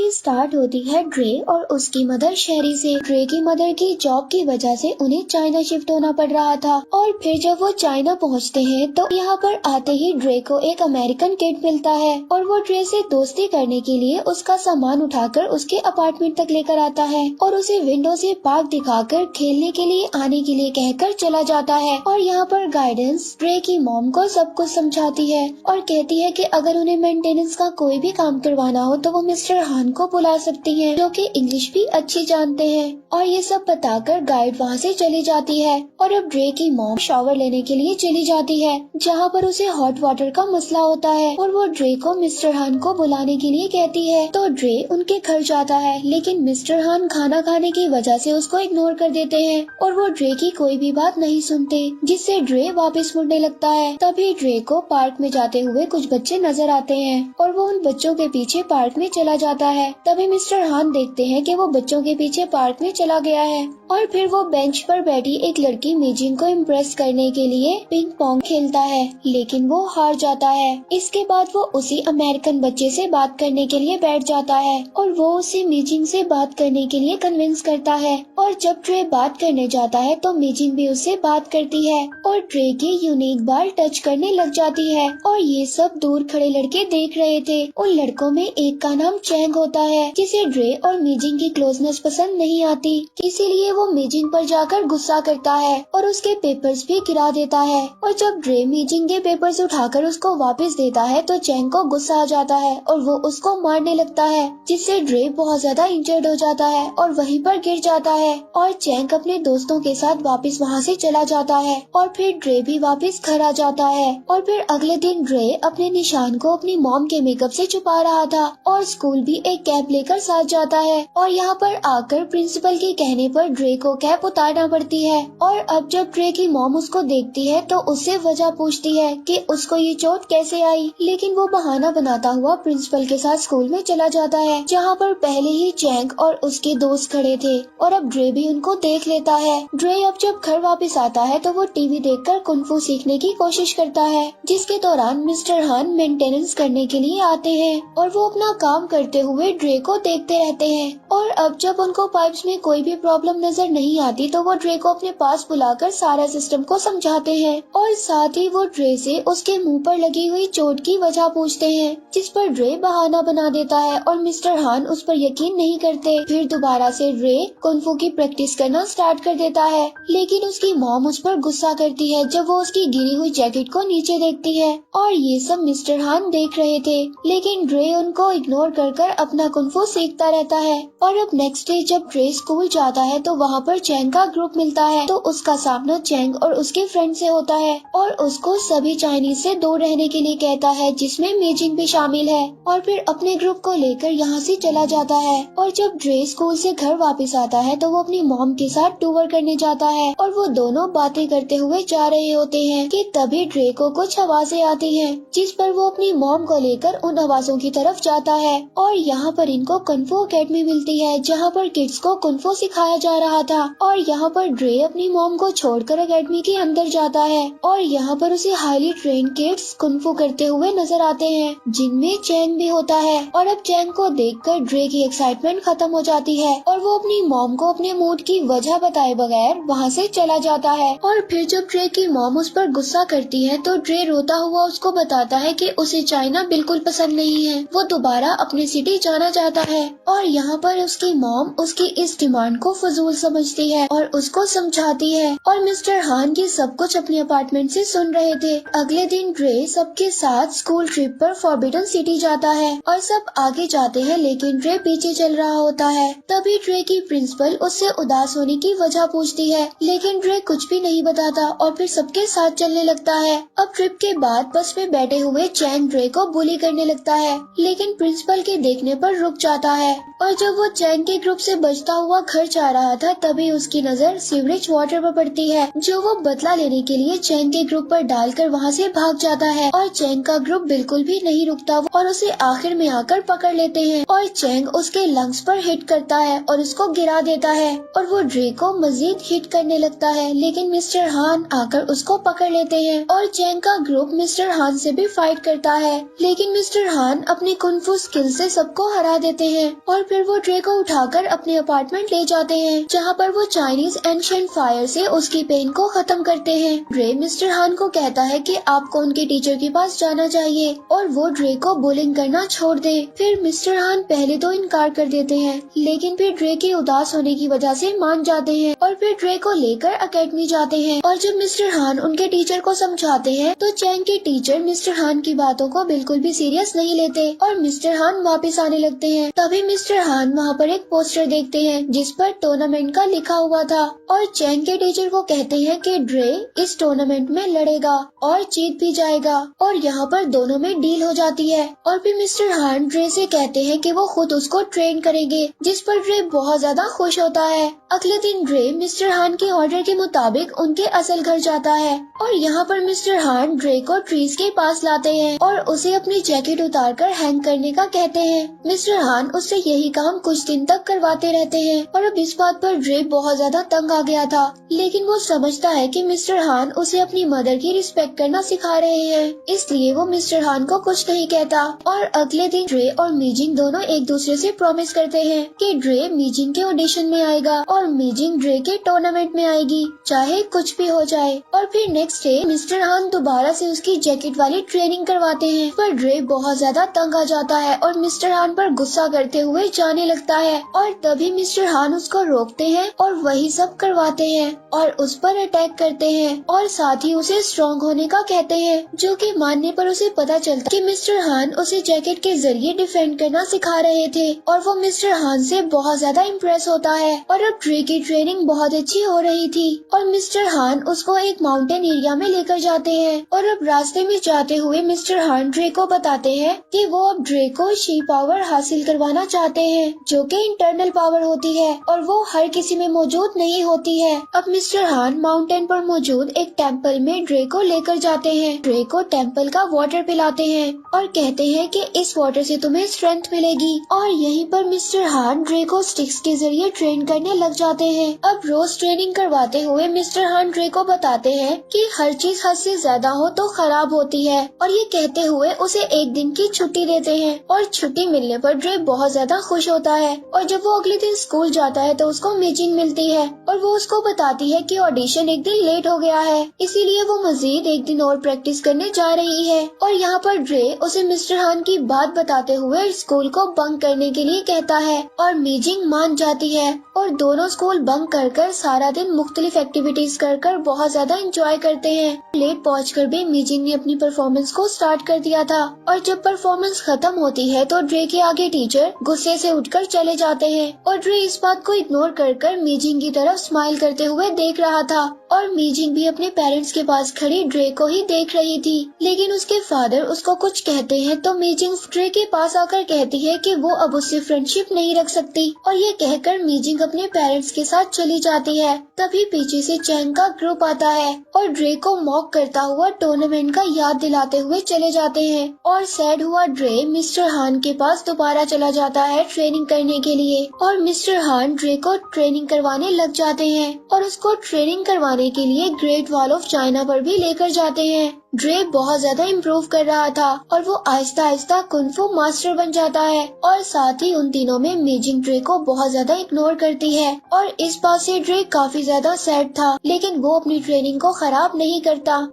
कहानी स्टार्ट होती है ड्रे और उसकी मदर शेरी से। ड्रे की मदर की जॉब की वजह से उन्हें चाइना शिफ्ट होना पड़ रहा था और फिर जब वो चाइना पहुंचते हैं तो यहाँ पर आते ही ड्रे को एक अमेरिकन किड मिलता है और वो ड्रे से दोस्ती करने के लिए उसका सामान उठाकर उसके अपार्टमेंट तक लेकर आता है और उसे विंडो से पार्क दिखाकर खेलने के लिए आने के लिए कहकर चला जाता है। और यहाँ पर गाइडेंस ड्रे की मॉम को सब कुछ समझाती है और कहती है कि अगर उन्हें मेंटेनेंस का कोई भी काम करवाना हो तो वो मिस्टर हान को बुला सकती हैं, जो कि इंग्लिश भी अच्छी जानते हैं। और ये सब बताकर गाइड वहाँ से चली जाती है और अब ड्रे की मॉम शावर लेने के लिए चली जाती है, जहाँ पर उसे हॉट वाटर का मसला होता है और वो ड्रे को मिस्टर हान को बुलाने के लिए कहती है। तो ड्रे उनके घर जाता है, लेकिन मिस्टर हान खाना खाने की वजह से उसको इग्नोर कर देते हैं और वो ड्रे की कोई भी बात नहीं सुनते, जिससे ड्रे वापस मुड़ने लगता है। तभी ड्रे को पार्क में जाते हुए कुछ बच्चे नजर आते हैं और वो उन बच्चों के पीछे पार्क में चला जाता है। तभी मिस्टर हान देखते हैं कि वो बच्चों के पीछे पार्क में चला गया है और फिर वो बेंच पर बैठी एक लड़की मीजिंग को इम्प्रेस करने के लिए पिंग पोंग खेलता है, लेकिन वो हार जाता है। इसके बाद वो उसी अमेरिकन बच्चे से बात करने के लिए बैठ जाता है और वो उसे मीजिंग से बात करने के लिए कन्विंस करता है। और जब ट्रे बात करने जाता है तो मीजिंग भी उससे बात करती है और ट्रे के यूनिक बाल टच करने लग जाती है। और ये सब दूर खड़े लड़के देख रहे थे। उन लड़कों में एक का नाम चैंग होता है, जिसे ड्रे और मीजिंग की क्लोजनेस पसंद नहीं आती, इसीलिए वो मीजिंग पर जाकर गुस्सा करता है और उसके पेपर्स भी गिरा देता है। और जब ड्रे मीजिंग के पेपर्स उठाकर उसको वापस देता है तो चैंग को गुस्सा आ जाता है और वो उसको मारने लगता है, जिससे ड्रे बहुत ज्यादा इंजर्ड हो जाता है और वहीं पर गिर जाता है। और चैंग अपने दोस्तों के साथ वापस वहाँ से चला जाता है और फिर ड्रे भी वापस घर आ जाता है। और फिर अगले दिन ड्रे अपने निशान को अपनी मॉम के मेकअप से छुपा रहा था और स्कूल भी एक कैप लेकर साथ जाता है और यहाँ पर आकर प्रिंसिपल के कहने पर ड्रे को कैप उतारना पड़ती है। और अब जब ड्रे की मॉम उसको देखती है तो उससे वजह पूछती है कि उसको ये चोट कैसे आई, लेकिन वो बहाना बनाता हुआ प्रिंसिपल के साथ स्कूल में चला जाता है, जहाँ पर पहले ही चैंग और उसके दोस्त खड़े थे और अब ड्रे भी उनको देख लेता है। ड्रे अब जब घर वापस आता है तो वो टीवी देखकर कुंफू सीखने की कोशिश करता है, जिसके दौरान मिस्टर हान मेंटेनेंस करने के लिए आते हैं और वो अपना काम करते हुए ड्रे को देखते रहते हैं। और अब जब उनको पाइप्स में कोई भी प्रॉब्लम नजर नहीं आती तो वो ड्रे को अपने पास बुलाकर सारा सिस्टम को समझाते हैं और साथ ही वो ड्रे से उसके मुंह पर लगी हुई चोट की वजह पूछते हैं, जिस पर ड्रे बहाना बना देता है और मिस्टर हान उस पर यकीन नहीं करते। फिर दोबारा से ड्रे कुंफू की प्रैक्टिस करना स्टार्ट कर देता है, लेकिन उसकी मॉम उस पर गुस्सा करती है जब वो उसकी गिरी हुई जैकेट को नीचे देखती है। और ये सब मिस्टर हान देख रहे थे, लेकिन ड्रे उनको इग्नोर कर अपना कुंफू सीखता रहता है। और अब नेक्स्ट डे जब ड्रे स्कूल जाता है तो वहाँ पर चैंग का ग्रुप मिलता है, तो उसका सामना चैंग और उसके फ्रेंड से होता है और उसको सभी चाइनीज से दूर रहने के लिए कहता है, जिसमें मीजिंग भी शामिल है। और फिर अपने ग्रुप को लेकर यहाँ से चला जाता है। और जब ड्रे स्कूल से घर वापस आता है तो वो अपनी मॉम के साथ टूर करने जाता है और वो दोनों बातें करते हुए जा रहे होते हैं कि तभी ड्रे को कुछ आवाजें आती हैं, जिस पर वो अपनी मॉम को लेकर उन आवाजों की तरफ जाता है। और यहाँ पर इनको कुंफू एकेडमी मिलती है, जहाँ पर किड्स को कुंफू सिखाया जा रहा था। और यहाँ पर ड्रे अपनी मॉम को छोड़कर एकेडमी के अंदर जाता है और यहाँ पर उसे हाईली ट्रेन किड्स कुंफू करते हुए नजर आते हैं, जिनमें चैंग भी होता है। और अब चैंग को देखकर ड्रे की एक्साइटमेंट खत्म हो जाती है और वो अपनी मॉम को अपने मूड की वजह बताए बगैर वहाँ से चला जाता है। और फिर जब ड्रे की मॉम उस पर गुस्सा करती है तो ड्रे रोता हुआ उसको बताता है कि उसे चाइना बिल्कुल पसंद नहीं है, वो दोबारा अपनी सिटी जाना चाहता है। और यहाँ पर उसकी मॉम उसकी इस डिमांड को फजूल समझती है और उसको समझाती है और मिस्टर हान की सब कुछ अपने अपार्टमेंट से सुन रहे थे। अगले दिन ड्रे सबके साथ स्कूल ट्रिप पर फॉरबिडन सिटी जाता है और सब आगे जाते हैं, लेकिन ड्रे पीछे चल रहा होता है। तभी ड्रे की प्रिंसिपल उससे उदास होने की वजह पूछती है, लेकिन ड्रे कुछ भी नहीं बताता और फिर सबके साथ चलने लगता है। अब ट्रिप के बाद बस में बैठे हुए चैंग ड्रे को बुली करने लगता है, लेकिन प्रिंसिपल के देखने पर रुक जाता है। और जब वो चैंग के ग्रुप से बचता हुआ घर जा रहा था तभी उसकी नजर सीवरेज वाटर पर पड़ती है, जो वो बदला लेने के लिए चैंग के ग्रुप पर डालकर वहाँ से भाग जाता है। और चैंग का ग्रुप बिल्कुल भी नहीं रुकता और उसे आखिर में आकर पकड़ लेते हैं और चैंग उसके लंग्स पर हिट करता है और उसको गिरा देता है और वो ड्रे को मजीद हिट करने लगता है, लेकिन मिस्टर हान आकर उसको पकड़ लेते हैं और चैंग का ग्रुप मिस्टर हान से भी फाइट करता है, लेकिन मिस्टर हान अपनी कुंफू स्किल से सबको हरा देते हैं और फिर वो ड्रे को उठाकर अपने अपार्टमेंट ले जाते हैं, जहाँ पर वो चाइनीज एंशिएंट फायर से उसकी पेन को खत्म करते हैं। ड्रे मिस्टर हान को कहता है कि आपको उनके टीचर के पास जाना चाहिए और वो ड्रे को बुलिंग करना छोड़ दे। फिर मिस्टर हान पहले तो इनकार कर देते हैं, लेकिन फिर ड्रे के उदास होने की वजह से मान जाते हैं और फिर ड्रे को लेकर अकेडमी जाते हैं। और जब मिस्टर हान उनके टीचर को समझाते हैं तो चैंग के टीचर मिस्टर हान की बातों को बिल्कुल भी सीरियस नहीं लेते और मिस्टर हान वापस आने लगते हैं। तभी मिस्टर हान वहाँ पर एक पोस्टर देखते हैं जिस पर टूर्नामेंट का लिखा हुआ था और चैंग के टीचर को कहते हैं कि ड्रे इस टूर्नामेंट में लड़ेगा और जीत भी जाएगा और यहाँ पर दोनों में डील हो जाती है। और फिर मिस्टर हान ड्रे से कहते हैं कि वो खुद उसको ट्रेन करेंगे, जिस पर ड्रे बहुत ज्यादा खुश होता है। अगले दिन ड्रे मिस्टर हान के ऑर्डर के मुताबिक उनके असल घर जाता है और यहाँ पर मिस्टर हान ड्रे को ट्रीज के पास लाते हैं और उसे अपनी जैकेट उतारकर हैंग करने का कहते हैं। मिस्टर हान उससे यही काम कुछ दिन तक करवाते रहते हैं और अब इस बात पर ड्रे बहुत ज्यादा तंग आ गया था, लेकिन वो समझता है कि मिस्टर हान उसे अपनी मदर की रिस्पेक्ट करना सिखा रहे हैं, इसलिए वो मिस्टर हान को कुछ नहीं कहता। और अगले दिन ड्रे और मीजिंग दोनों एक दूसरे से प्रॉमिस करते हैं कि ड्रे मीजिंग के ऑडिशन में आएगा और मीजिंग ड्रे के टूर्नामेंट में आएगी, चाहे कुछ भी हो जाए। और फिर नेक्स्ट डे मिस्टर हान दोबारा से उसकी जैकेट वाली ट्रेनिंग करवाते हैं, पर ड्रे बहुत ज्यादा तंग आ जाता है और मिस्टर हान पर गुस्सा करते हुए जाने लगता है और तभी मिस्टर हान उसको रोकते हैं और वही सब करवाते हैं और उस पर अटैक करते हैं और साथ ही उसे स्ट्रॉन्ग होने का कहते हैं, जो कि मानने पर उसे पता चलता कि मिस्टर हान उसे जैकेट के जरिए डिफेंड करना सिखा रहे थे और वो मिस्टर हान से बहुत ज्यादा इम्प्रेस होता है। और अब ड्रे की ट्रेनिंग बहुत अच्छी हो रही थी और मिस्टर हान उसको एक माउंटेन एरिया में लेकर जाते हैं और अब रास्ते में जाते हुए मिस्टर हान ड्रे को बताते हैं कि वो अब ड्रे को शी पावर हासिल करवाना चाहते हैं, जो कि इंटरनल पावर होती है और वो हर किसी में मौजूद नहीं होती है। अब मिस्टर हान माउंटेन पर मौजूद एक टेम्पल में ड्रे को लेकर जाते हैं। ड्रे को टेम्पल का वाटर पिलाते हैं और कहते हैं कि इस वाटर से तुम्हें स्ट्रेंथ मिलेगी और यहीं पर मिस्टर हान ड्रे को स्टिक्स के जरिए ट्रेन करने लग जाते हैं। अब रोज ट्रेनिंग करवाते हुए मिस्टर हान ड्रे को बताते हैं कि हर चीज हद से ज्यादा हो तो खराब होती है और ये कहते हुए उसे एक दिन की छुट्टी देते हैं और छुट्टी मिलने पर ड्रे बहुत ज्यादा खुश होता है। और जब वो अगले दिन स्कूल जाता है तो उसको मीटिंग मिलती है और वो उसको बताती है कि ऑडिशन एक दिन लेट हो गया है, इसीलिए वो मजीद एक दिन और प्रैक्टिस करने जा रही है। और यहाँ पर ड्रे उसे मिस्टर हान की बात बताते हुए स्कूल को बंक करने के लिए कहता है और मीजिंग मान जाती है और दोनों स्कूल बंक कर सारा दिन मुख्तलिफ एक्टिविटीज कर बहुत ज्यादा एंजॉय करते हैं। लेट पहुंचकर भी मीजिंग ने अपनी परफॉर्मेंस को स्टार्ट कर दिया था और जब परफॉर्मेंस खत्म होती है तो ड्रे के आगे टीचर गुस्से से उठकर चले जाते हैं और ड्रे इस बात को इग्नोर कर मीजिंग की तरफ स्माइल करते हुए देख रहा था और मीजिंग भी अपने पेरेंट्स के पास खड़ी ड्रे को ही देख रही थी, लेकिन उसके फादर उसको कुछ कहते हैं तो मीजिंग ड्रे के पास आकर कहती है कि वो अब उससे फ्रेंडशिप नहीं रख सकती और ये कहकर मीजिंग अपने पेरेंट्स के साथ चली जाती है। तभी पीछे से चैंग का ग्रुप आता है और ड्रे को मॉक करता हुआ टूर्नामेंट का याद दिलाते हुए चले जाते हैं और सैड हुआ ड्रे मिस्टर हान के पास दोबारा चला जाता है ट्रेनिंग करने के लिए और मिस्टर हान ड्रे को ट्रेनिंग करवाने लग जाते हैं और उसको ट्रेनिंग करवाने के लिए ग्रेट वॉल ऑफ चाइना पर भी लेकर जाते हैं। ड्रे बहुत ज्यादा इम्प्रूव कर रहा था और वो आहिस्ता आहिस्ता कुंफू मास्टर बन जाता है और साथ ही उन दिनों में मीजिंग ड्रे को बहुत ज्यादा इग्नोर करती है और इस बात से ड्रे काफी ज्यादा सैड था, लेकिन वो अपनी ट्रेनिंग को खराब नहीं करता।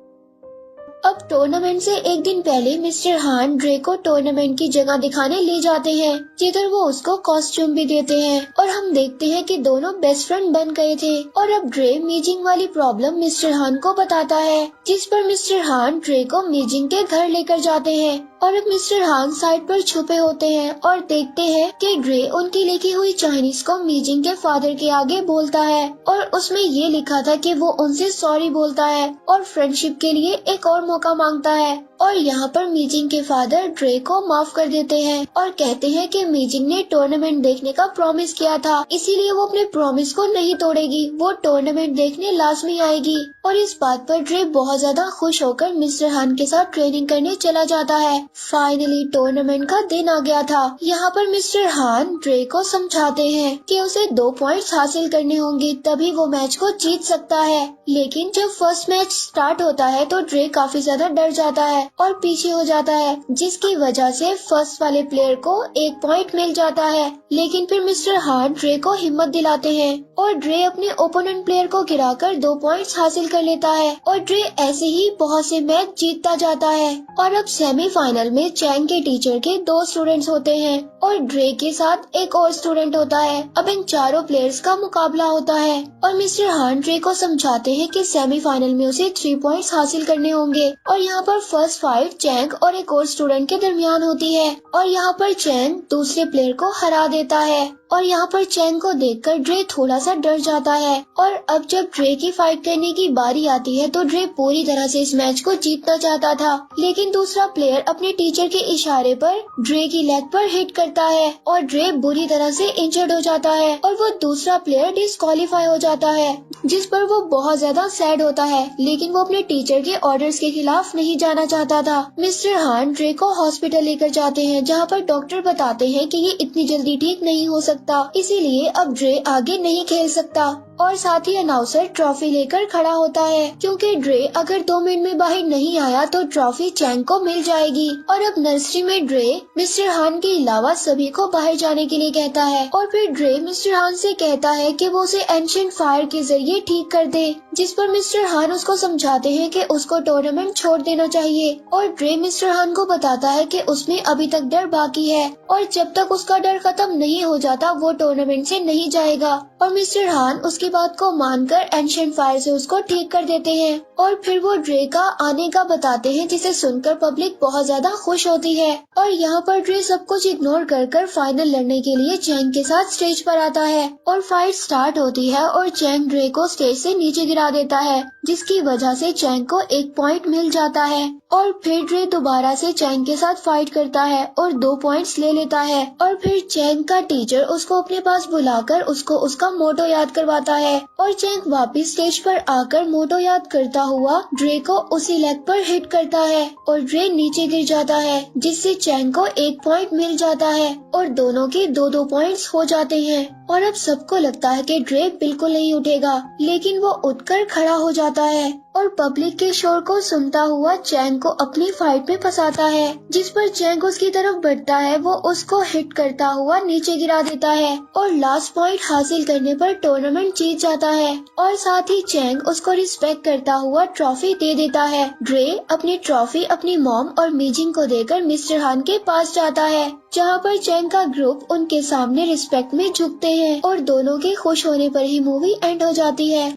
अब टूर्नामेंट से एक दिन पहले मिस्टर हान ड्रे को टूर्नामेंट की जगह दिखाने ले जाते हैं, जिधर वो उसको कॉस्ट्यूम भी देते हैं और हम देखते हैं कि दोनों बेस्ट फ्रेंड बन गए थे। और अब ड्रे मीजिंग वाली प्रॉब्लम मिस्टर हान को बताता है, जिस पर मिस्टर हान ड्रे को मीजिंग के घर लेकर जाते हैं और अब मिस्टर हान साइड पर छुपे होते हैं और देखते हैं कि ड्रे उनकी लिखी हुई चाइनीज को मीजिंग के फादर के आगे बोलता है और उसमें ये लिखा था कि वो उनसे सॉरी बोलता है और फ्रेंडशिप के लिए एक और मौका मांगता है। और यहाँ पर मीजिंग के फादर ड्रे को माफ कर देते हैं और कहते हैं कि मीजिंग ने टूर्नामेंट देखने का प्रॉमिस किया था, इसीलिए वो अपने प्रॉमिस को नहीं तोड़ेगी, वो टूर्नामेंट देखने लाजमी आएगी। और इस बात पर ड्रे बहुत ज्यादा खुश होकर मिस्टर हान के साथ ट्रेनिंग करने चला जाता है। फाइनली टूर्नामेंट का दिन आ गया था। यहाँ पर मिस्टर हान ड्रे को समझाते हैं कि उसे 2 पॉइंट्स हासिल करने होंगे, तभी वो मैच को जीत सकता है। लेकिन जब फर्स्ट मैच स्टार्ट होता है तो ड्रे काफी ज्यादा डर जाता है और पीछे हो जाता है, जिसकी वजह से फर्स्ट वाले प्लेयर को 1 पॉइंट मिल जाता है। लेकिन फिर मिस्टर हार्न ड्रे को हिम्मत दिलाते हैं और ड्रे अपने ओपोनेंट प्लेयर को गिराकर 2 पॉइंट्स हासिल कर लेता है और ड्रे ऐसे ही बहुत से मैच जीतता जाता है। और अब सेमीफाइनल में चैंग के टीचर के 2 स्टूडेंट्स होते हैं और ड्रे के साथ एक और स्टूडेंट होता है। अब इन चारों प्लेयर्स का मुकाबला होता है और मिस्टर हार्न ड्रे को समझाते हैं कि सेमीफाइनल में उसे 3 पॉइंट्स हासिल करने होंगे। और यहाँ पर फर्स्ट फाइट चैंग और एक और स्टूडेंट के दरमियान होती है और यहाँ पर चैंग दूसरे प्लेयर को हरा देता है और यहाँ पर चैंग को देखकर ड्रे थोड़ा सा डर जाता है। और अब जब ड्रे की फाइट करने की बारी आती है तो ड्रे पूरी तरह से इस मैच को जीतना चाहता था, लेकिन दूसरा प्लेयर अपने टीचर के इशारे पर ड्रे की लेग पर हिट करता है और ड्रे बुरी तरह से इंजर्ड हो जाता है और वो दूसरा प्लेयर डिस्क्वालीफाई हो जाता है, जिस पर वो बहुत ज्यादा सैड होता है। लेकिन वो अपने टीचर के ऑर्डर्स के खिलाफ नहीं जाना चाहता था। मिस्टर हार्न ड्रे को हॉस्पिटल लेकर जाते हैं, जहाँ पर डॉक्टर बताते हैं कि ये इतनी जल्दी ठीक नहीं हो सकता, इसीलिए अब ड्रे आगे नहीं खेल सकता। और साथ ही अनाउंसर ट्रॉफी लेकर खड़ा होता है, क्योंकि ड्रे अगर 2 मिनट में बाहर नहीं आया तो ट्रॉफी चैंग को मिल जाएगी। और अब नर्सरी में ड्रे मिस्टर हार्न के अलावा सभी को बाहर जाने के लिए कहता है और फिर ड्रे मिस्टर हार्न से कहता है कि वो उसे एंशिएंट फायर के जरिए ठीक कर दे, जिस पर मिस्टर हार्न उसको समझाते हैं कि उसको टूर्नामेंट छोड़ देना चाहिए। और ड्रे मिस्टर हार्न को बताता है कि उसमें अभी तक डर बाकी है और जब तक उसका डर खत्म नहीं हो जाता वो टूर्नामेंट से नहीं जाएगा। और मिस्टर हार्न उसकी बात को मानकर एंशिएंट फायर से उसको ठीक कर देते हैं और फिर वो ड्रे का आने का बताते हैं, जिसे सुनकर पब्लिक बहुत ज्यादा खुश होती है। और यहाँ पर ड्रे सब कुछ इग्नोर कर फाइनल लड़ने के लिए चैंग के साथ स्टेज पर आता है और फाइट स्टार्ट होती है और चैंग ड्रे को स्टेज से नीचे गिरा देता है, जिसकी वजह से चैंग को 1 पॉइंट मिल जाता है। और फिर ड्रे दोबारा से चैंग के साथ फाइट करता है और 2 पॉइंट्स ले लेता है। और फिर चैंग का टीचर उसको अपने पास बुलाकर उसको उसका मोटो याद करवाता है और चैंग वापस स्टेज पर आकर मोटो याद करता हुआ ड्रे को उसी लेग पर हिट करता है और ड्रे नीचे गिर जाता है, जिससे चैंग को 1 पॉइंट मिल जाता है और दोनों के 2-2 पॉइंट्स हो जाते हैं। और अब सबको लगता है कि ड्रे बिल्कुल नहीं उठेगा, लेकिन वो उठकर खड़ा हो जाता है और पब्लिक के शोर को सुनता हुआ चैंग को अपनी फाइट में फंसाता है, जिस पर चैंग उसकी तरफ बढ़ता है। वो उसको हिट करता हुआ नीचे गिरा देता है और लास्ट पॉइंट हासिल करने पर टूर्नामेंट जीत जाता है और साथ ही चैंग उसको रिस्पेक्ट करता हुआ ट्रॉफी दे देता है। ड्रे अपनी ट्रॉफी अपनी मॉम और मीजिंग को देकर मिस्टर हार्न के पास जाता है, जहाँ पर चैंग का ग्रुप उनके सामने रिस्पेक्ट में झुकते हैं और दोनों के खुश होने पर ही मूवी एंड हो जाती है।